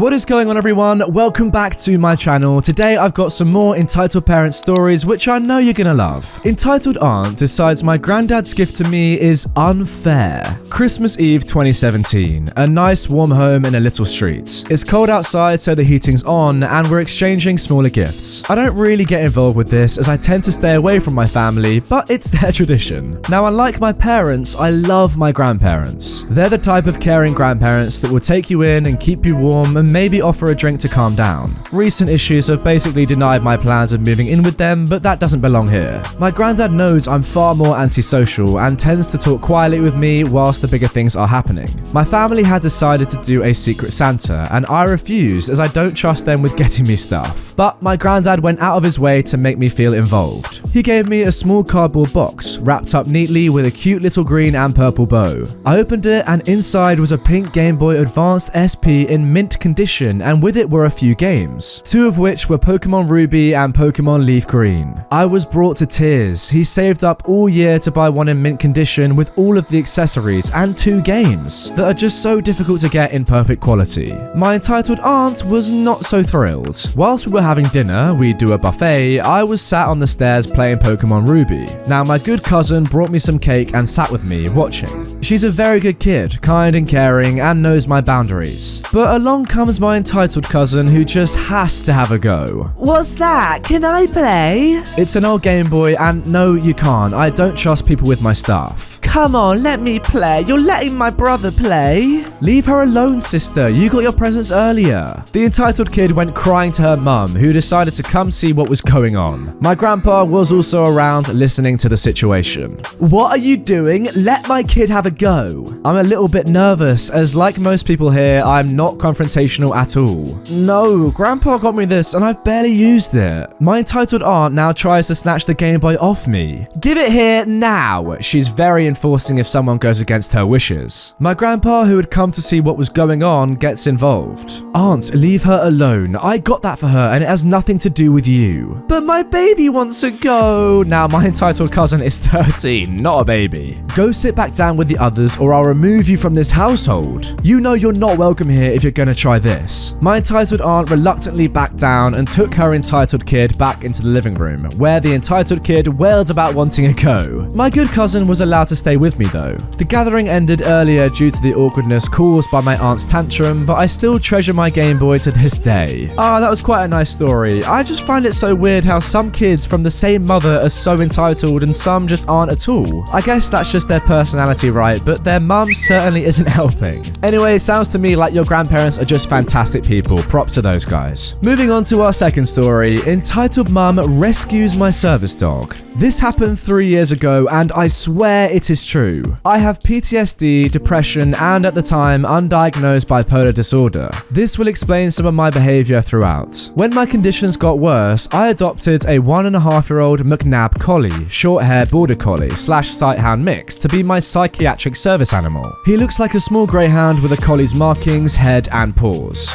What is going on, everyone? Welcome back to my channel. Today I've got some more Entitled Parents stories which I know you're gonna love. Entitled Aunt decides my granddad's gift to me is unfair. Christmas Eve 2017. A nice warm home in a little street. It's cold outside, so the heating's on and we're exchanging smaller gifts. I don't really get involved with this as I tend to stay away from my family, but it's their tradition. Now, unlike my parents, I love my grandparents. They're the type of caring grandparents that will take you in and keep you warm and maybe offer a drink to calm down. Recent issues have basically denied my plans of moving in with them, but that doesn't belong here. My granddad knows I'm far more antisocial and tends to talk quietly with me whilst the bigger things are happening. My family had decided to do a Secret Santa, and I refused as I don't trust them with getting me stuff. But my granddad went out of his way to make me feel involved. He gave me a small cardboard box, wrapped up neatly with a cute little green and purple bow. I opened it and inside was a pink Game Boy Advanced SP in mint condition, and with it were a few games, two of which were Pokemon Ruby and Pokemon Leaf Green. I was brought to tears. He saved up all year to buy one in mint condition with all of the accessories and two games that are just so difficult to get in perfect quality. My entitled aunt was not so thrilled. Whilst we were having dinner, we do a buffet, I was sat on the stairs playing Pokemon Ruby. Now, my good cousin brought me some cake and sat with me watching. She's a very good kid, kind and caring, and knows my boundaries. But along comes my entitled cousin who just has to have a go. What's that? Can I play? It's an old Game Boy, and no, you can't. I don't trust people with my stuff. Come on, let me play. You're letting my brother play. Leave her alone, sister. You got your presents earlier. The entitled kid went crying to her mum, who decided to come see what was going on. My grandpa was also around, listening to the situation. What are you doing? Let my kid have a go. I'm a little bit nervous, as like most people here, I'm not confrontational at all. No, grandpa got me this and I've barely used it. My entitled aunt now tries to snatch the Game Boy off me. Give it here now. She's very enforcing if someone goes against her wishes. My grandpa, who had come to see what was going on, gets involved. Aunt, leave her alone. I got that for her and it has nothing to do with you. But my baby wants to go. Now, my entitled cousin is 13, not a baby. Go sit back down with the others or I'll remove you from this household. You know you're not welcome here if you're gonna try this. My entitled aunt reluctantly backed down and took her entitled kid back into the living room, where the entitled kid wailed about wanting a go. My good cousin was allowed to stay with me though. The gathering ended earlier due to the awkwardness caused by my aunt's tantrum, but I still treasure my Game Boy to this day. That was quite a nice story. I just find it so weird how some kids from the same mother are so entitled and some just aren't at all. I guess that's just their personality, right? But their mum certainly isn't helping. Anyway, sounds to me like your grandparents are just fantastic people. Props to those guys. Moving on to our second story. Entitled Mum rescues my service dog. This happened 3 years ago and I swear it is true. I have PTSD, depression, and at the time, undiagnosed bipolar disorder. This will explain some of my behavior throughout. When my conditions got worse, I adopted a 1.5-year-old McNab collie, short-hair border collie / sighthound mix to be my psychiatric service animal. He looks like a small greyhound with a collie's markings, head, and paws.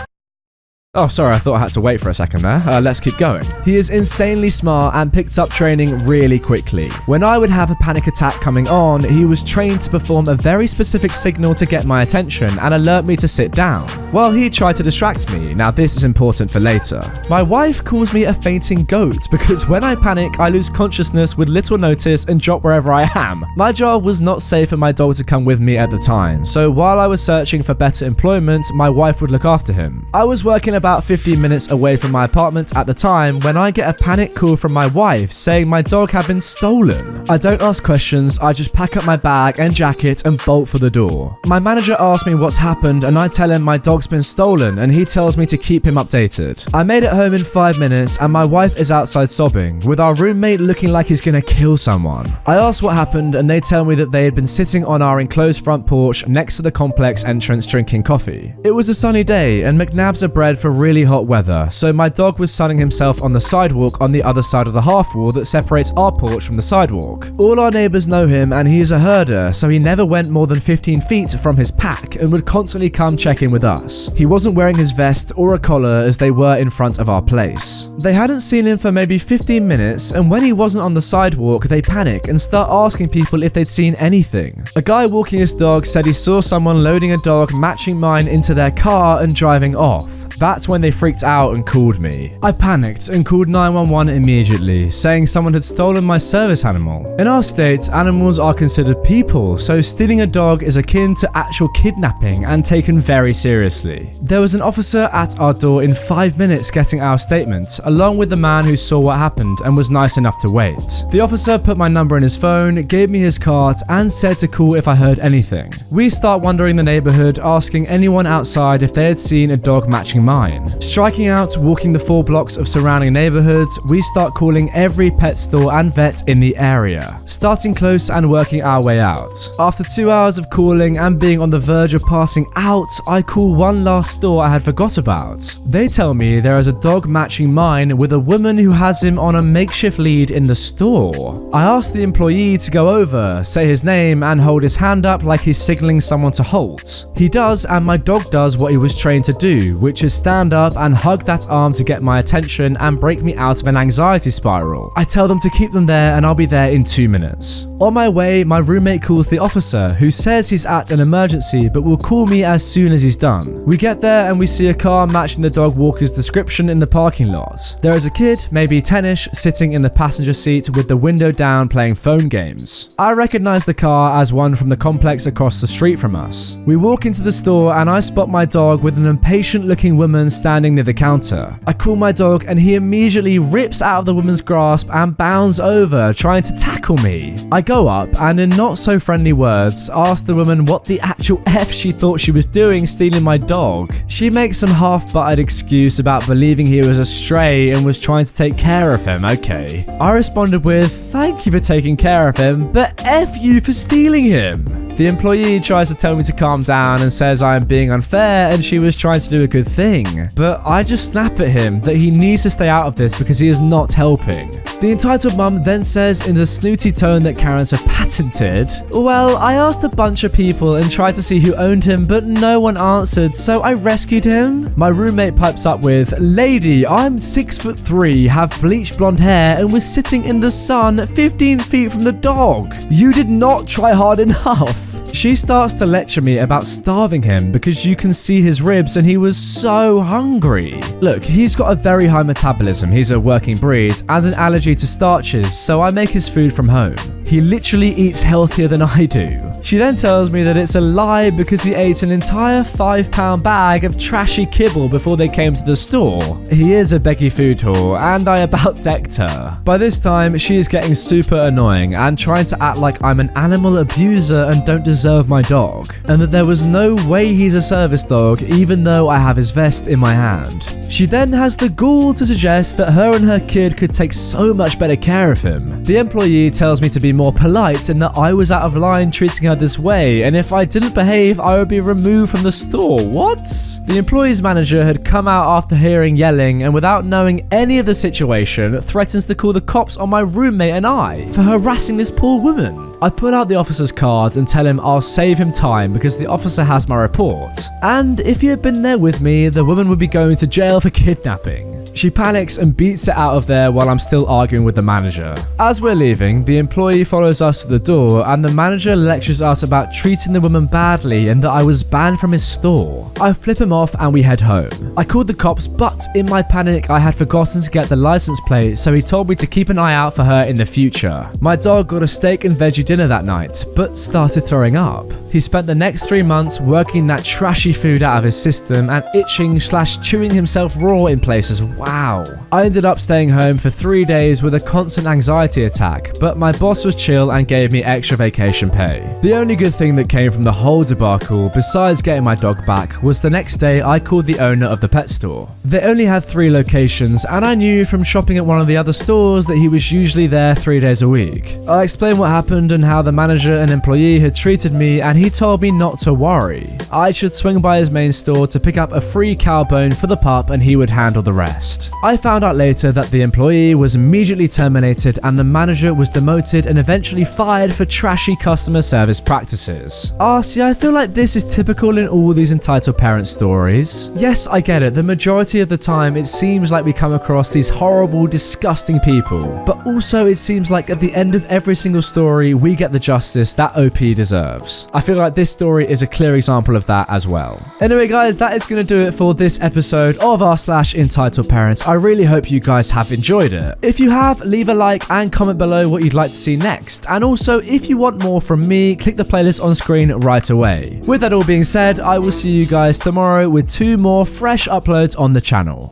Oh, sorry, I thought I had to wait for a second there. Let's keep going. He is insanely smart and picked up training really quickly. When I would have a panic attack coming on, he was trained to perform a very specific signal to get my attention and alert me to sit down, while he tried to distract me. Now, this is important for later. My wife calls me a fainting goat because when I panic, I lose consciousness with little notice and drop wherever I am. My job was not safe for my dog to come with me at the time, so while I was searching for better employment, my wife would look after him. I was working about 15 minutes away from my apartment at the time when I get a panic call from my wife saying my dog had been stolen. I don't ask questions, I just pack up my bag and jacket and bolt for the door. My manager asks me what's happened and I tell him my dog's been stolen and he tells me to keep him updated. I made it home in 5 minutes and my wife is outside sobbing, with our roommate looking like he's gonna kill someone. I ask what happened and they tell me that they had been sitting on our enclosed front porch next to the complex entrance drinking coffee. It was a sunny day and McNabs are bred for really hot weather, so my dog was sunning himself on the sidewalk on the other side of the half wall that separates our porch from the sidewalk. All our neighbors know him and he is a herder, so he never went more than 15 feet from his pack and would constantly come check in with us. He wasn't wearing his vest or a collar as they were in front of our place. They hadn't seen him for maybe 15 minutes, and when he wasn't on the sidewalk, they panic and start asking people if they'd seen anything. A guy walking his dog said he saw someone loading a dog matching mine into their car and driving off. That's when they freaked out and called me. I panicked and called 911 immediately, saying someone had stolen my service animal. In our state, animals are considered people, so stealing a dog is akin to actual kidnapping and taken very seriously. There was an officer at our door in 5 minutes getting our statement, along with the man who saw what happened and was nice enough to wait. The officer put my number in his phone, gave me his card, and said to call if I heard anything. We start wandering the neighborhood, asking anyone outside if they had seen a dog matching mine. Striking out, walking the 4 blocks of surrounding neighborhoods, we start calling every pet store and vet in the area, starting close and working our way out. After 2 hours of calling and being on the verge of passing out, I call one last store I had forgot about. They tell me there is a dog matching mine with a woman who has him on a makeshift lead in the store. I ask the employee to go over, say his name, and hold his hand up like he's signaling someone to halt. He does, and my dog does what he was trained to do, which is stand up and hug that arm to get my attention and break me out of an anxiety spiral. I tell them to keep them there and I'll be there in 2 minutes. On my way, my roommate calls the officer, who says he's at an emergency but will call me as soon as he's done. We get there and we see a car matching the dog walker's description in the parking lot. There is a kid, maybe 10ish, sitting in the passenger seat with the window down playing phone games. I recognize the car as one from the complex across the street from us. We walk into the store and I spot my dog with an impatient looking woman standing near the counter. I call my dog and he immediately rips out of the woman's grasp and bounds over, trying to tackle me. I go up and in not so friendly words ask the woman what the actual F she thought she was doing stealing my dog. She makes some half-buttered excuse about believing he was a stray and was trying to take care of him. Okay. I responded with, "Thank you for taking care of him, but F you for stealing him." The employee tries to tell me to calm down and says I am being unfair and she was trying to do a good thing. But I just snap at him that he needs to stay out of this because he is not helping. The entitled mum then says in the snooty tone that Karens have patented, "Well, I asked a bunch of people and tried to see who owned him, but no one answered, so I rescued him." My roommate pipes up with, "Lady, I'm 6'3", have bleached blonde hair and was sitting in the sun 15 feet from the dog. You did not try hard enough." She starts to lecture me about starving him because you can see his ribs and he was so hungry. Look, he's got a very high metabolism, he's a working breed, and an allergy to starches, so I make his food from home. He literally eats healthier than I do. She then tells me that it's a lie because he ate an entire 5-pound bag of trashy kibble before they came to the store. He is a beggy food whore, and I about decked her. By this time, she is getting super annoying and trying to act like I'm an animal abuser and don't deserve my dog, and that there was no way he's a service dog even though I have his vest in my hand. She then has the gall to suggest that her and her kid could take so much better care of him. The employee tells me to be more polite and that I was out of line treating her this way, and if I didn't behave, I would be removed from the store. What? The employee's manager had come out after hearing yelling and without knowing any of the situation, threatens to call the cops on my roommate and I for harassing this poor woman. I pull out the officer's card and tell him I'll save him time because the officer has my report. And if he had been there with me, the woman would be going to jail for kidnapping. She panics and beats it out of there while I'm still arguing with the manager. As we're leaving, the employee follows us to the door and the manager lectures us about treating the woman badly and that I was banned from his store. I flip him off and we head home. I called the cops, but in my panic I had forgotten to get the license plate, so he told me to keep an eye out for her in the future. My dog got a steak and veggie dinner that night, but started throwing up. He spent the next 3 months working that trashy food out of his system and itching/chewing himself raw in places. Wow. I ended up staying home for 3 days with a constant anxiety attack, but my boss was chill and gave me extra vacation pay. The only good thing that came from the whole debacle, besides getting my dog back, was the next day I called the owner of the pet store. They only had 3 locations, and I knew from shopping at one of the other stores that he was usually there 3 days a week. I explained what happened and how the manager and employee had treated me, and he told me not to worry. I should swing by his main store to pick up a free cow bone for the pup and he would handle the rest. I found out later that the employee was immediately terminated and the manager was demoted and eventually fired for trashy customer service practices. See, I feel like this is typical in all these entitled parent stories. Yes, I get it, the majority majority of the time, it seems like we come across these horrible, disgusting people. But also, it seems like at the end of every single story, we get the justice that OP deserves. I feel like this story is a clear example of that as well. Anyway, guys, that is going to do it for this episode of r/Entitled Parents. I really hope you guys have enjoyed it. If you have, leave a like and comment below what you'd like to see next. And also, if you want more from me, click the playlist on screen right away. With that all being said, I will see you guys tomorrow with 2 more fresh uploads on the channel.